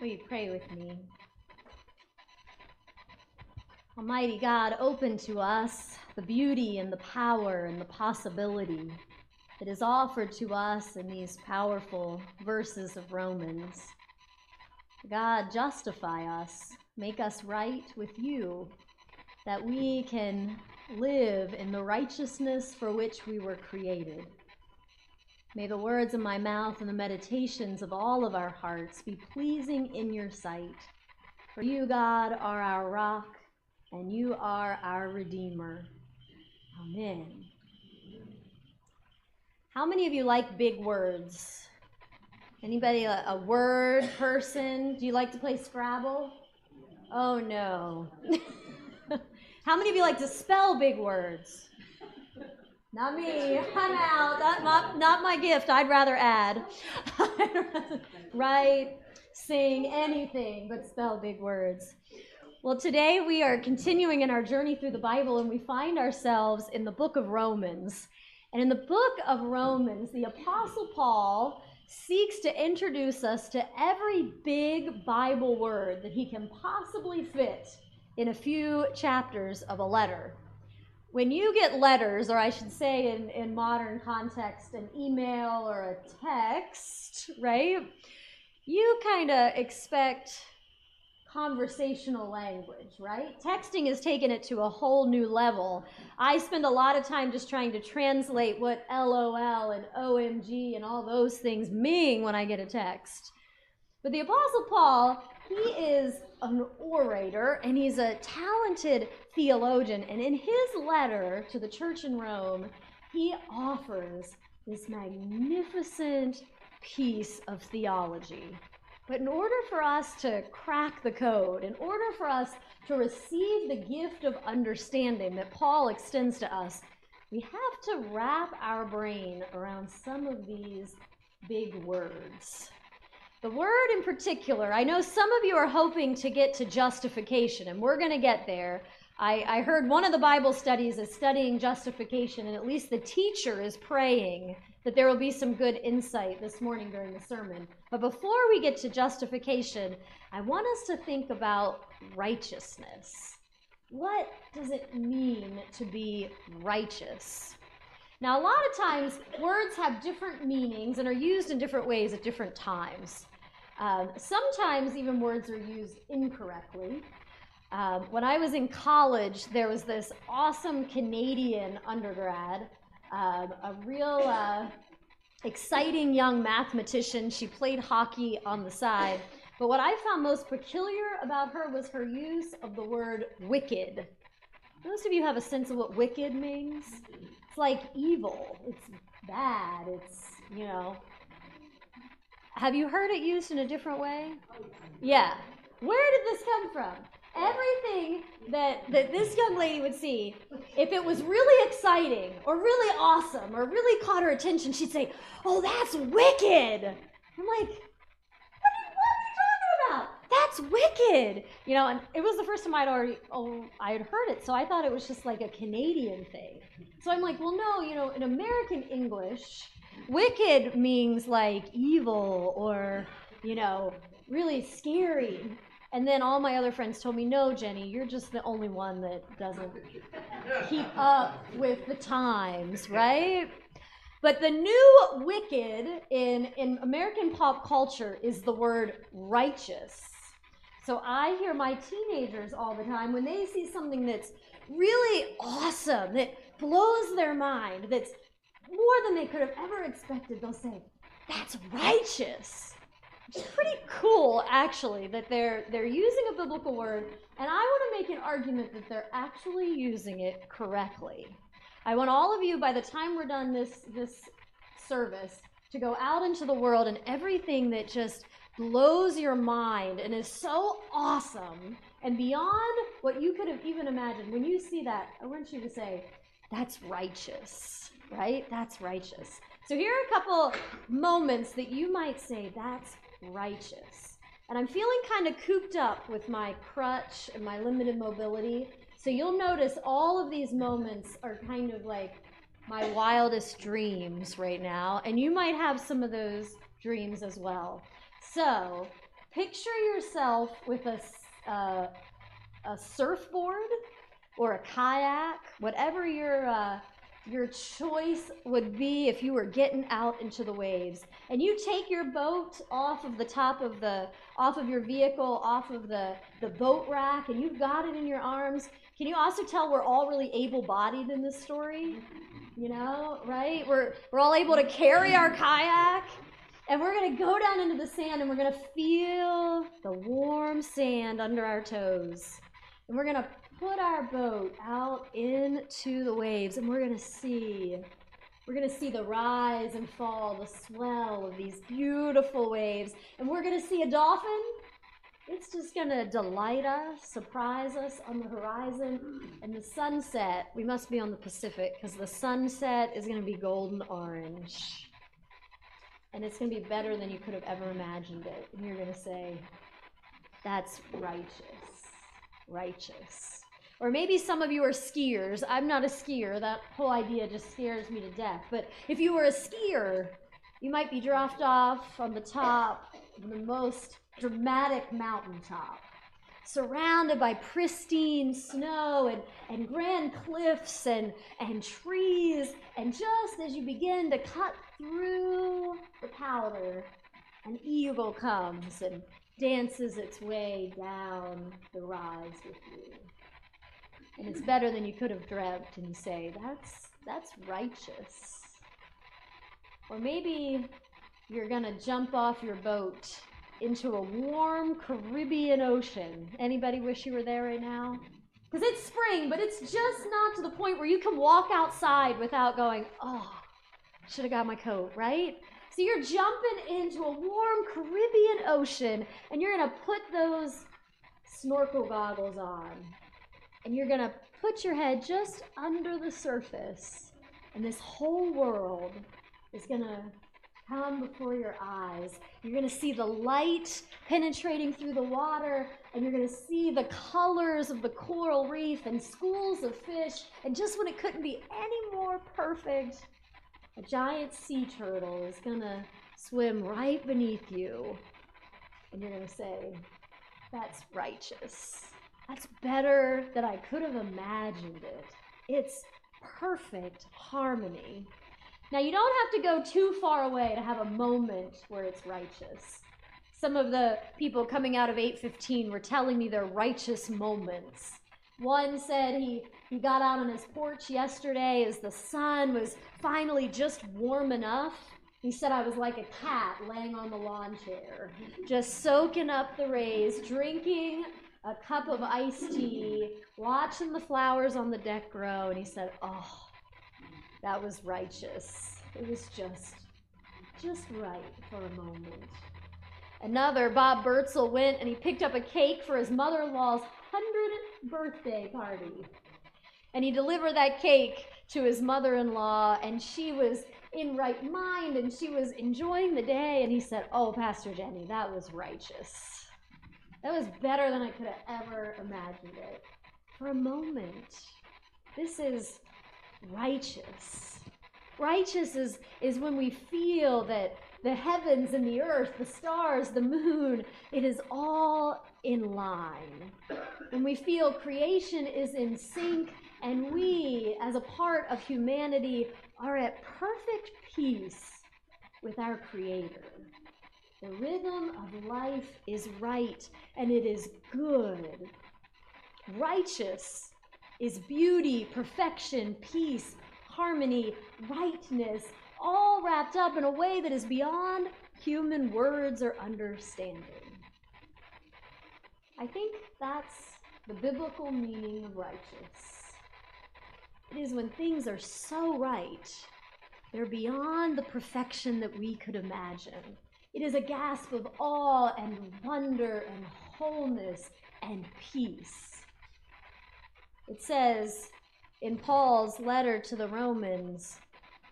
Will you pray with me? Almighty God, open to us the beauty and the power and the possibility that is offered to us in these powerful verses of Romans. God, justify us, make us right with you, that we can live in the righteousness for which we were created. May the words of my mouth and the meditations of all of our hearts be pleasing in your sight. For you, God, are our rock, and you are our Redeemer. Amen. How many of you like big words? Anybody a word person? Do you like to play Scrabble? Oh, no. How many of you like to spell big words? Not me. I'm out. Not my gift. I'd rather add. Write, sing, anything but spell big words. Well, today we are continuing in our journey through the Bible, and we find ourselves in the book of Romans. And in the book of Romans, the Apostle Paul seeks to introduce us to every big Bible word that he can possibly fit in a few chapters of a letter. When you get letters, or I should say in modern context, an email or a text, right? You kind of expect conversational language, right? Texting has taken it to a whole new level. I spend a lot of time just trying to translate what LOL and OMG and all those things mean when I get a text. But the Apostle Paul, he is an orator, and he's a talented theologian. And in his letter to the church in Rome, he offers this magnificent piece of theology. But in order for us to crack the code, in order for us to receive the gift of understanding that Paul extends to us, we have to wrap our brain around some of these big words. The word in particular, I know some of you are hoping to get to justification, and we're going to get there. I heard one of the Bible studies is studying justification, and at least the teacher is praying that there will be some good insight this morning during the sermon. But before we get to justification, I want us to think about righteousness. What does it mean to be righteous? Now, a lot of times, words have different meanings and are used in different ways at different times. Sometimes even words are used incorrectly. When I was in college, there was this awesome Canadian undergrad, a real exciting young mathematician. She played hockey on the side. But what I found most peculiar about her was her use of the word wicked. Most of you have a sense of what wicked means? It's like evil. It's bad. It's, Have you heard it used in a different way? Yeah. Where did this come from? Everything that this young lady would see, if it was really exciting or really awesome or really caught her attention, she'd say, "Oh, that's wicked." I'm like, what are you talking about? That's wicked. And it was the first time I had heard it, so I thought it was just like a Canadian thing. So I'm like, well, no, in American English, wicked means like evil or, really scary. And then all my other friends told me, no, Jenny, you're just the only one that doesn't keep up with the times, right? But the new wicked in American pop culture is the word righteous. So I hear my teenagers all the time, when they see something that's really awesome, that blows their mind, that's more than they could have ever expected, they'll say, "That's righteous." It's pretty cool, actually, that they're using a biblical word, and I want to make an argument that they're actually using it correctly. I want all of you, by the time we're done this service, to go out into the world and everything that just blows your mind and is so awesome and beyond what you could have even imagined. When you see that, I want you to say, "That's righteous," right? That's righteous. So here are a couple moments that you might say, "That's righteous." And I'm feeling kind of cooped up with my crutch and my limited mobility. So you'll notice all of these moments are kind of like my wildest dreams right now. And you might have some of those dreams as well. So picture yourself with a surfboard or a kayak, whatever your choice would be if you were getting out into the waves, and you take your boat off of the top of your vehicle, off of the boat rack, and you've got it in your arms. Can you also tell we're all really able-bodied in this story? You know, right? We're all able to carry our kayak, and we're going to go down into the sand, and we're going to feel the warm sand under our toes, and we're going to put our boat out into the waves, and we're going to see the rise and fall, the swell of these beautiful waves, and we're going to see a dolphin. It's just going to delight us, surprise us on the horizon, and the sunset, we must be on the Pacific, because the sunset is going to be golden orange, and it's going to be better than you could have ever imagined it, and you're going to say, that's righteous. Or maybe some of you are skiers. I'm not a skier. That whole idea just scares me to death. But if you were a skier, you might be dropped off on the top of the most dramatic mountaintop, surrounded by pristine snow and grand cliffs and trees. And just as you begin to cut through the powder, an eagle comes and dances its way down the rise with you. And it's better than you could have dreamt, and you say, that's righteous. Or maybe you're going to jump off your boat into a warm Caribbean Ocean. Anybody wish you were there right now? Because it's spring, but it's just not to the point where you can walk outside without going, oh, should have got my coat, right? So you're jumping into a warm Caribbean Ocean, and you're going to put those snorkel goggles on. And you're going to put your head just under the surface, and this whole world is going to come before your eyes. You're going to see the light penetrating through the water, and you're going to see the colors of the coral reef and schools of fish. And just when it couldn't be any more perfect, a giant sea turtle is going to swim right beneath you. And you're going to say, that's righteous. That's better than I could have imagined it. It's perfect harmony. Now, you don't have to go too far away to have a moment where it's righteous. Some of the people coming out of 815 were telling me their righteous moments. One said he got out on his porch yesterday as the sun was finally just warm enough. He said, I was like a cat laying on the lawn chair, just soaking up the rays, drinking a cup of iced tea, watching the flowers on the deck grow, and he said, oh, that was righteous. It was just right for a moment. Another, Bob Bertzel, went and he picked up a cake for his mother-in-law's 100th birthday party. And he delivered that cake to his mother-in-law, and she was in right mind, and she was enjoying the day, and he said, oh, Pastor Jenny, that was righteous. That was better than I could have ever imagined it. For a moment, this is righteous. Righteous is when we feel that the heavens and the earth, the stars, the moon, it is all in line. When we feel creation is in sync and we, as a part of humanity, are at perfect peace with our Creator. The rhythm of life is right, and it is good. Righteous is beauty, perfection, peace, harmony, rightness, all wrapped up in a way that is beyond human words or understanding. I think that's the biblical meaning of righteous. It is when things are so right, they're beyond the perfection that we could imagine. It is a gasp of awe and wonder and wholeness and peace. It says in Paul's letter to the Romans,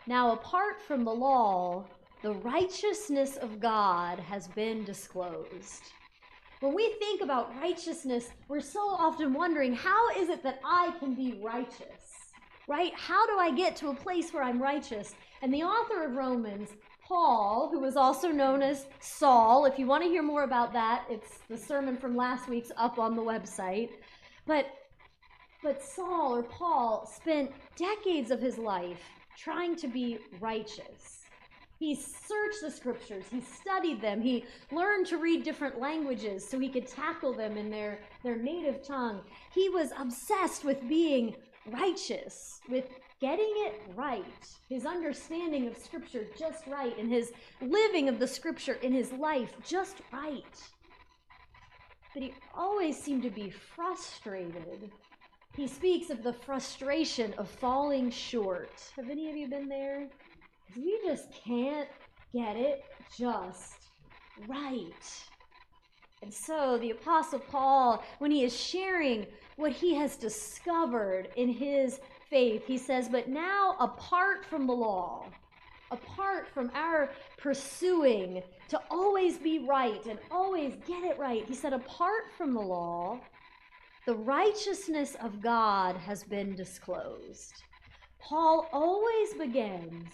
now apart from the law, the righteousness of God has been disclosed. When we think about righteousness, we're so often wondering, how is it that I can be righteous? Right? How do I get to a place where I'm righteous? And the author of Romans Paul, who was also known as Saul. If you want to hear more about that, it's the sermon from last week's up on the website. But Saul, or Paul, spent decades of his life trying to be righteous. He searched the scriptures, he studied them, he learned to read different languages so he could tackle them in their native tongue. He was obsessed with being righteous, with getting it right, his understanding of scripture just right, and his living of the scripture in his life just right. But he always seemed to be frustrated. He speaks of the frustration of falling short. Have any of you been there? We just can't get it just right. And so the Apostle Paul, when he is sharing what he has discovered in his faith, he says, but now apart from the law, apart from our pursuing to always be right and always get it right, he said, apart from the law, the righteousness of God has been disclosed. Paul always begins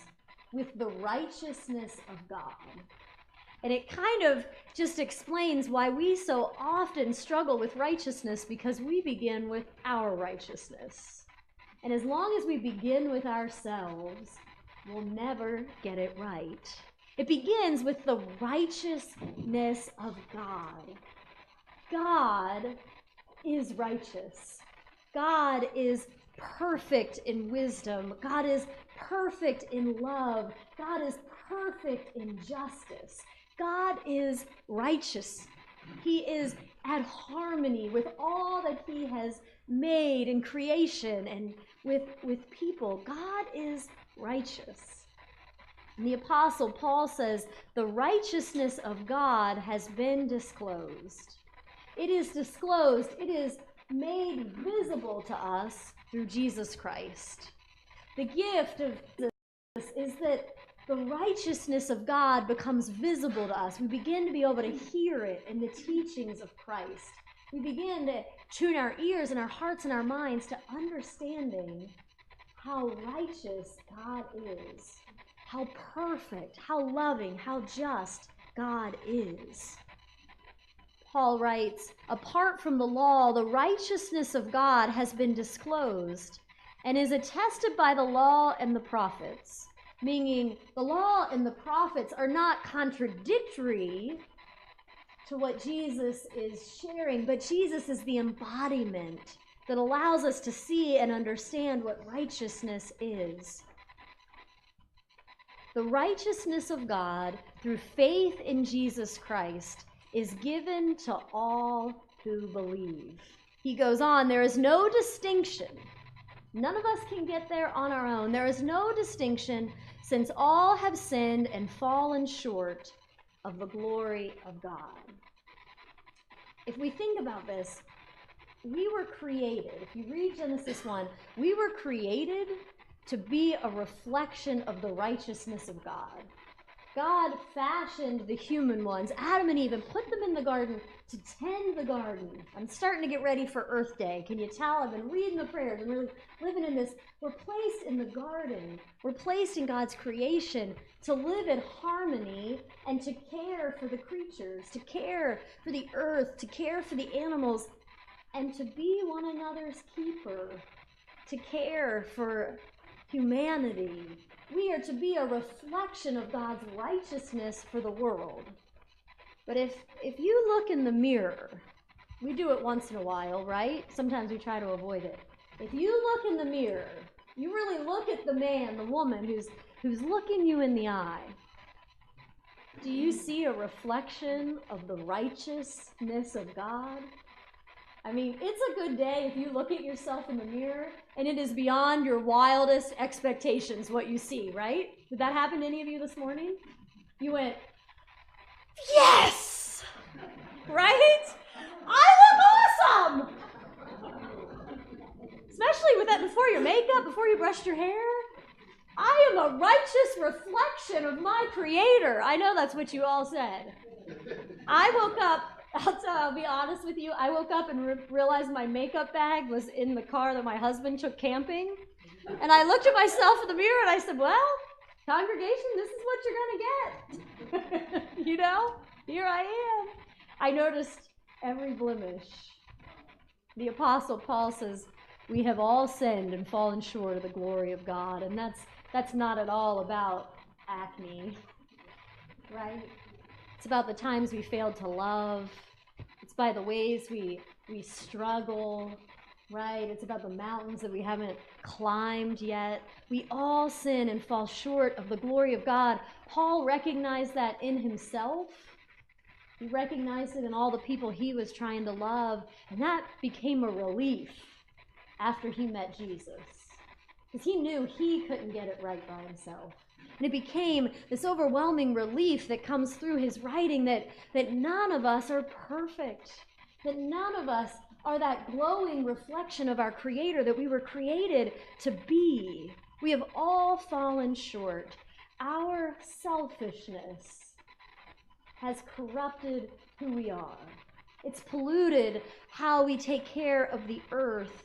with the righteousness of God. And it kind of just explains why we so often struggle with righteousness, because we begin with our righteousness. And as long as we begin with ourselves, we'll never get it right. It begins with the righteousness of God. God is righteous. God is perfect in wisdom. God is perfect in love. God is perfect in justice. God is righteous. He is at harmony with all that he has made in creation and with people. God is righteous. And the Apostle Paul says, the righteousness of God has been disclosed. It is disclosed. It is made visible to us through Jesus Christ. The gift of this is that the righteousness of God becomes visible to us. We begin to be able to hear it in the teachings of Christ. We begin to tune our ears and our hearts and our minds to understanding how righteous God is, how perfect, how loving, how just God is. Paul writes, apart from the law, the righteousness of God has been disclosed and is attested by the law and the prophets, meaning the law and the prophets are not contradictory to what Jesus is sharing, but Jesus is the embodiment that allows us to see and understand what righteousness is. The righteousness of God through faith in Jesus Christ is given to all who believe. He goes on, there is no distinction. None of us can get there on our own. There is no distinction, since all have sinned and fallen short of the glory of God. If we think about this, we were created, if you read Genesis 1, we were created to be a reflection of the righteousness of God. God fashioned the human ones, Adam and Eve, and put them in the garden to tend the garden. I'm starting to get ready for Earth Day. Can you tell? I've been reading the prayers and really living in this. We're placed in the garden. We're placed in God's creation to live in harmony and to care for the creatures, to care for the earth, to care for the animals, and to be one another's keeper, to care for humanity. We are to be a reflection of God's righteousness for the world. But if you look in the mirror, we do it once in a while, right? Sometimes we try to avoid it. If you look in the mirror, you really look at the man, the woman who's looking you in the eye. Do you see a reflection of the righteousness of God? I mean, it's a good day if you look at yourself in the mirror and it is beyond your wildest expectations what you see, right? Did that happen to any of you this morning? You went, yes! Right? I look awesome! Especially with that before your makeup, before you brushed your hair. I am a righteous reflection of my Creator. I know that's what you all said. I woke up, I'll be honest with you, I woke up and realized my makeup bag was in the car that my husband took camping. And I looked at myself in the mirror and I said, well, Congregation, this is what you're going to get. Here I am. I noticed every blemish. The Apostle Paul says, we have all sinned and fallen short of the glory of God. And that's not at all about acne, right? It's about the times we failed to love. It's by the ways we struggle, right? It's about the mountains that we haven't climbed yet. We all sin and fall short of the glory of God. Paul recognized that in himself. He recognized it in all the people he was trying to love, and that became a relief after he met Jesus, because he knew he couldn't get it right by himself. And it became this overwhelming relief that comes through his writing that none of us are perfect, that none of us are that glowing reflection of our Creator that we were created to be. We have all fallen short. Our selfishness has corrupted who we are. It's polluted how we take care of the earth.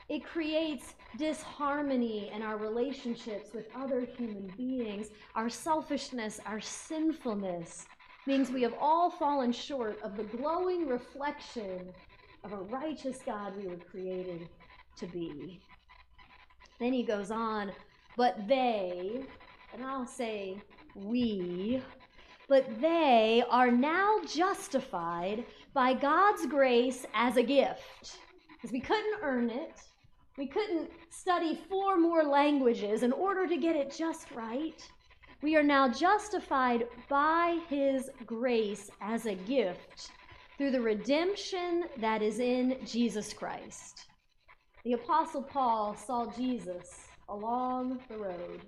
It creates disharmony in our relationships with other human beings. Our selfishness, our sinfulness, means we have all fallen short of the glowing reflection of a righteous God we were created to be. Then he goes on, but they, and I'll say we, but they are now justified by God's grace as a gift. Because we couldn't earn it. We couldn't study 4 more languages in order to get it just right. We are now justified by his grace as a gift through the redemption that is in Jesus Christ. The Apostle Paul saw Jesus along the road.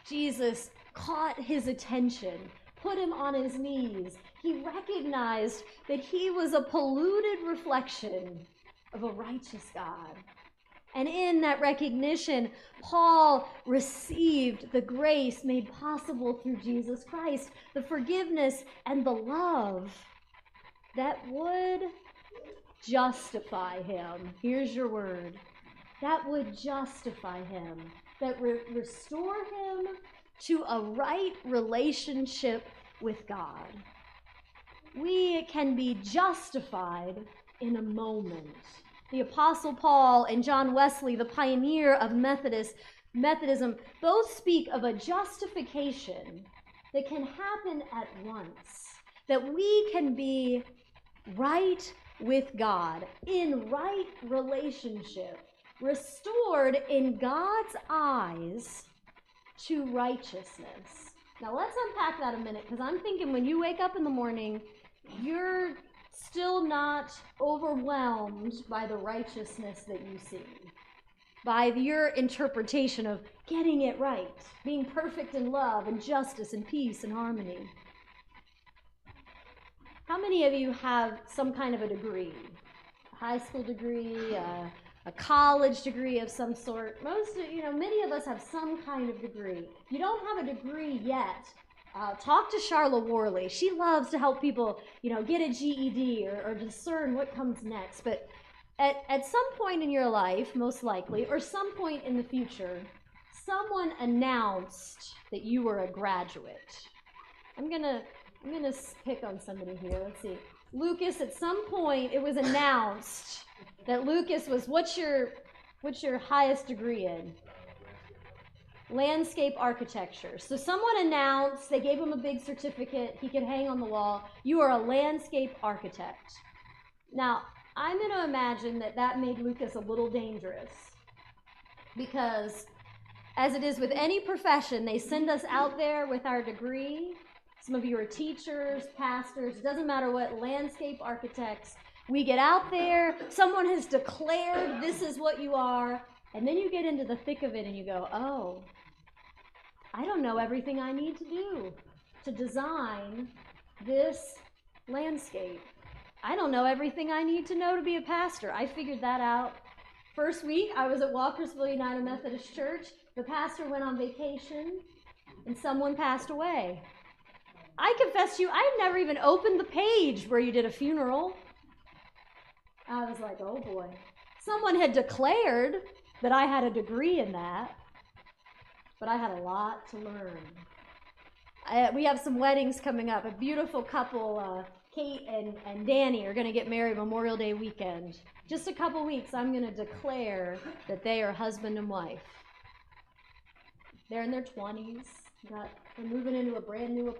Jesus caught his attention, put him on his knees. He recognized that he was a polluted reflection of a righteous God. And in that recognition, Paul received the grace made possible through Jesus Christ, the forgiveness and the love that would justify him. Here's your word. That would justify him, that restore him to a right relationship with God. We can be justified in a moment. The Apostle Paul and John Wesley, the pioneer of Methodism, both speak of a justification that can happen at once, that we can be right with God, in right relationship, restored in God's eyes to righteousness. Now let's unpack that a minute, because I'm thinking when you wake up in the morning, you're still not overwhelmed by the righteousness that you see, by your interpretation of getting it right, being perfect in love and justice and peace and harmony. How many of you have some kind of a degree? A high school degree, a college degree of some sort? Many of us have some kind of degree. If you don't have a degree yet, talk to Charla Worley. She loves to help people, get a GED or discern what comes next. But at some point in your life, most likely, or some point in the future, someone announced that you were a graduate. I'm gonna pick on somebody here. Let's see. Lucas, at some point, it was announced that Lucas was, what's your highest degree in? Landscape architecture. So someone announced, they gave him a big certificate he could hang on the wall. You are a landscape architect. Now, I'm going to imagine that made Lucas a little dangerous, because as it is with any profession, they send us out there with our degree. Some of you are teachers, pastors, it doesn't matter what, landscape architects. We get out there, someone has declared this is what you are, and then you get into the thick of it and you go, oh, I don't know everything I need to do to design this landscape. I don't know everything I need to know to be a pastor. I figured that out. First week, I was at Walkersville United Methodist Church. The pastor went on vacation, and someone passed away. I confess to you, I had never even opened the page where you did a funeral. I was like, oh boy. Someone had declared that I had a degree in that, but I had a lot to learn. We have some weddings coming up. A beautiful couple, Kate and Danny, are going to get married Memorial Day weekend. Just a couple weeks, I'm going to declare that they are husband and wife. They're in their 20s. They're moving into a brand new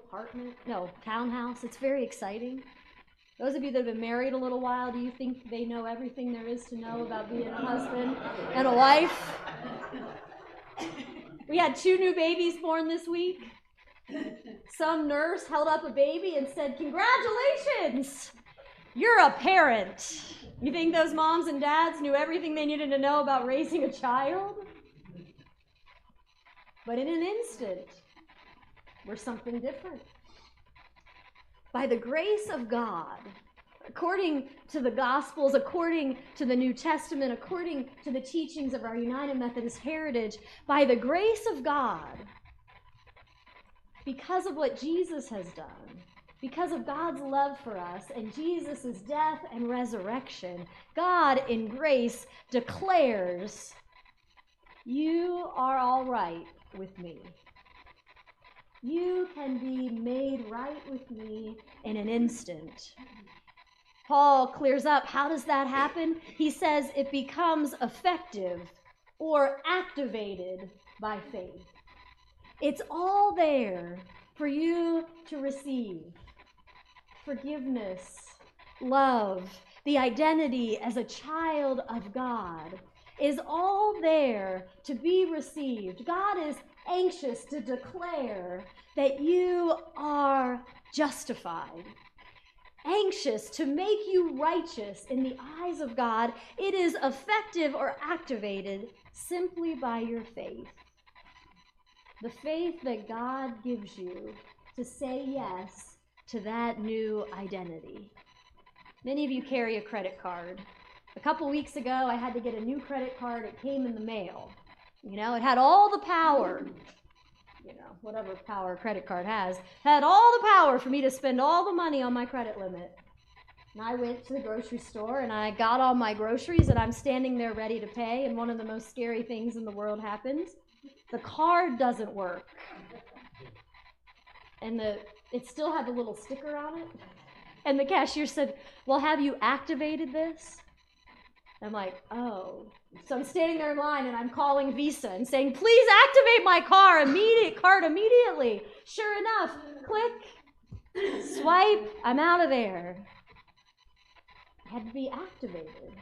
townhouse. It's very exciting. Those of you that have been married a little while, do you think they know everything there is to know about being a husband and a wife? We had 2 new babies born this week. Some nurse held up a baby and said, "Congratulations, you're a parent." You think those moms and dads knew everything they needed to know about raising a child? But in an instant, we're something different. By the grace of God, according to the Gospels, according to the New Testament, according to the teachings of our United Methodist heritage, by the grace of God, because of what Jesus has done, because of God's love for us and Jesus' death and resurrection, God in grace declares, "You are all right with me. You can be made right with me in an instant." Paul clears up, how does that happen? He says it becomes effective or activated by faith. It's all there for you to receive. Forgiveness, love, the identity as a child of God is all there to be received. God is anxious to declare that you are justified, anxious to make you righteous in the eyes of God. It is effective or activated simply by your faith. The faith that God gives you to say yes to that new identity. Many of you carry a credit card. A couple weeks ago, I had to get a new credit card. It came in the mail. It had all the power, whatever power a credit card has, had all the power for me to spend all the money on my credit limit. And I went to the grocery store and I got all my groceries and I'm standing there ready to pay, and one of the most scary things in the world happens. The card doesn't work. And it still had the little sticker on it. And the cashier said, "Well, have you activated this?" I'm like, "Oh." So I'm standing there in line and I'm calling Visa and saying, "Please activate my card immediately." Sure enough, click, swipe, I'm out of there. It had to be activated.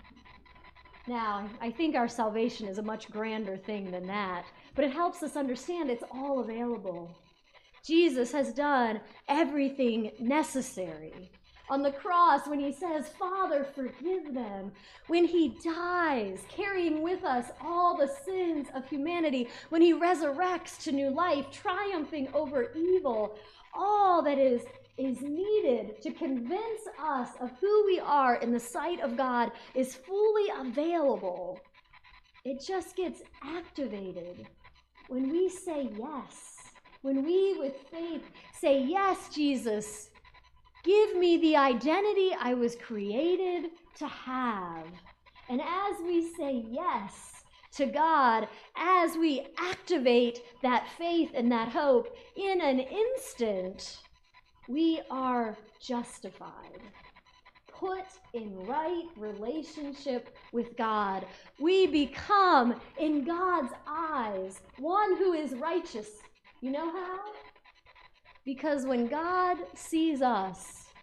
Now, I think our salvation is a much grander thing than that, but it helps us understand it's all available. Jesus has done everything necessary. On the cross, when he says, "Father, forgive them," when he dies, carrying with us all the sins of humanity, when he resurrects to new life, triumphing over evil, all that is needed to convince us of who we are in the sight of God is fully available. It just gets activated when we say yes. When we, with faith, say, "Yes, Jesus, give me the identity I was created to have." And as we say yes to God, as we activate that faith and that hope, in an instant, we are justified, put in right relationship with God. We become, in God's eyes, one who is righteous. You know how? Because when God sees us,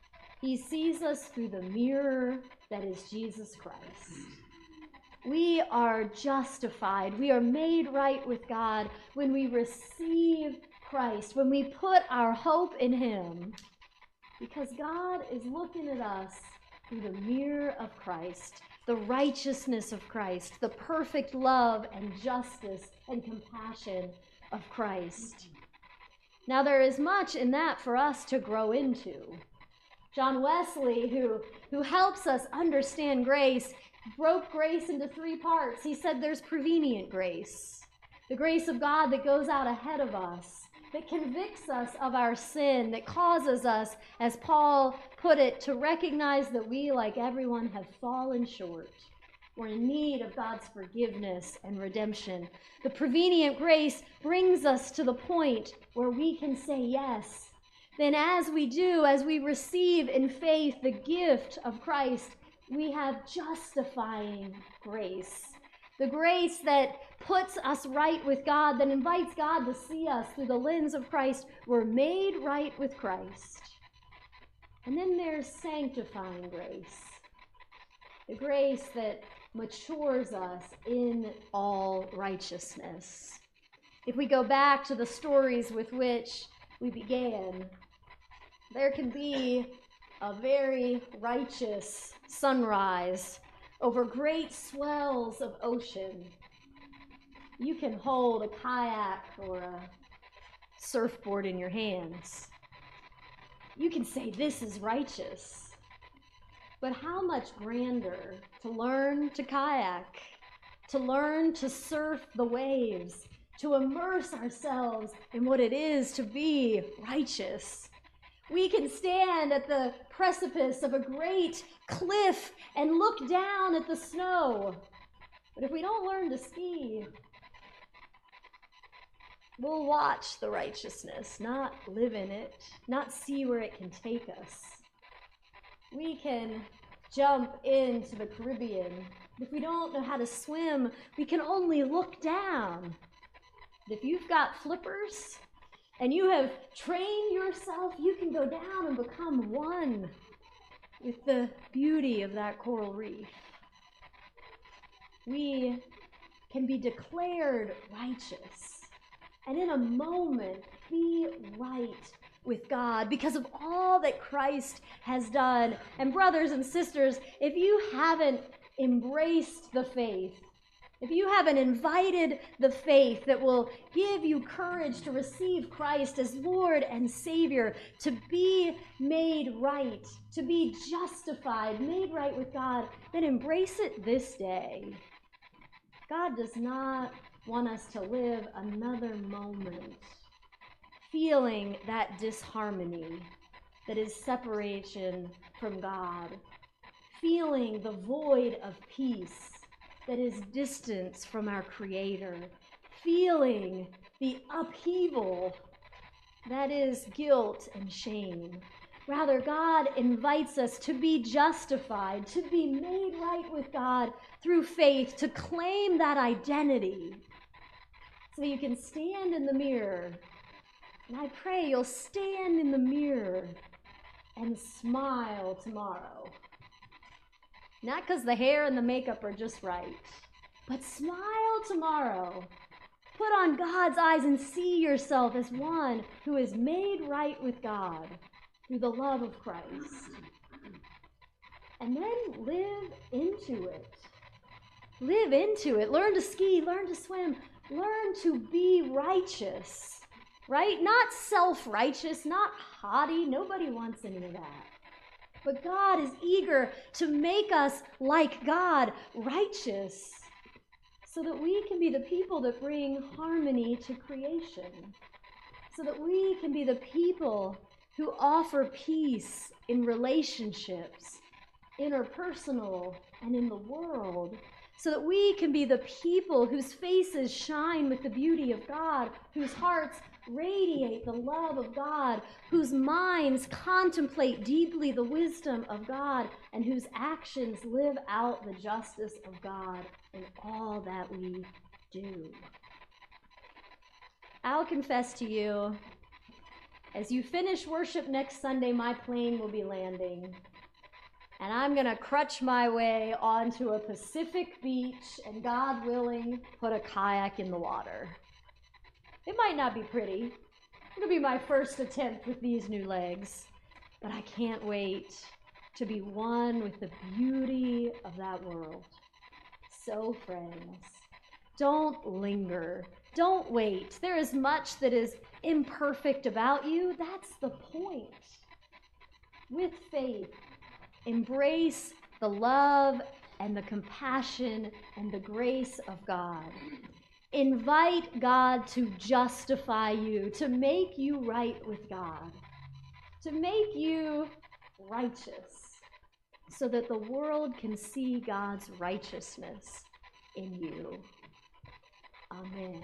he sees us through the mirror that is Jesus Christ. We are justified. We are made right with God when we receive Christ, when we put our hope in him. Because God is looking at us through the mirror of Christ, the righteousness of Christ, the perfect love and justice and compassion of Christ. Now, there is much in that for us to grow into. John Wesley, who helps us understand grace, broke grace into 3 parts. He said there's prevenient grace, the grace of God that goes out ahead of us, that convicts us of our sin, that causes us, as Paul put it, to recognize that we, like everyone, have fallen short. We're in need of God's forgiveness and redemption. The prevenient grace brings us to the point where we can say yes. Then as we do, as we receive in faith the gift of Christ, we have justifying grace. The grace that puts us right with God, that invites God to see us through the lens of Christ. We're made right with Christ. And then there's sanctifying grace. The grace that matures us in all righteousness. If we go back to the stories with which we began, there can be a very righteous sunrise over great swells of ocean. You can hold a kayak or a surfboard in your hands. You can say, this is righteous. But how much grander to learn to kayak, to learn to surf the waves, to immerse ourselves in what it is to be righteous. We can stand at the precipice of a great cliff and look down at the snow. But if we don't learn to ski, we'll watch the righteousness, not live in it, not see where it can take us. We can jump into the Caribbean. If we don't know how to swim, we can only look down. If you've got flippers and you have trained yourself, you can go down and become one with the beauty of that coral reef. We can be declared righteous, and in a moment be right with God because of all that Christ has done. And brothers and sisters, if you haven't embraced the faith, if you haven't invited the faith that will give you courage to receive Christ as Lord and Savior, to be made right, to be justified, made right with God, then embrace it this day. God does not want us to live another moment feeling that disharmony that is separation from God, feeling the void of peace that is distance from our Creator, feeling the upheaval that is guilt and shame. Rather, God invites us to be justified, to be made right with God through faith, to claim that identity so you can stand in the mirror. And I pray you'll stand in the mirror and smile tomorrow. Not because the hair and the makeup are just right, but smile tomorrow. Put on God's eyes and see yourself as one who is made right with God through the love of Christ. And then live into it. Live into it. Learn to ski, learn to swim, learn to be righteous, right? Not self-righteous, not haughty. Nobody wants any of that. But God is eager to make us like God, righteous, so that we can be the people that bring harmony to creation, so that we can be the people who offer peace in relationships, interpersonal and in the world, so that we can be the people whose faces shine with the beauty of God, whose hearts radiate the love of God, whose minds contemplate deeply the wisdom of God, and whose actions live out the justice of God in all that we do. I'll confess to you, as you finish worship next Sunday, my plane will be landing. And I'm going to crutch my way onto a Pacific beach and, God willing, put a kayak in the water. It might not be pretty. It'll be my first attempt with these new legs. But I can't wait to be one with the beauty of that world. So, friends, don't linger. Don't wait. There is much that is imperfect about you. That's the point. With faith, embrace the love and the compassion and the grace of God. Invite God to justify you, to make you right with God, to make you righteous. so that the world can see God's righteousness in you. Amen.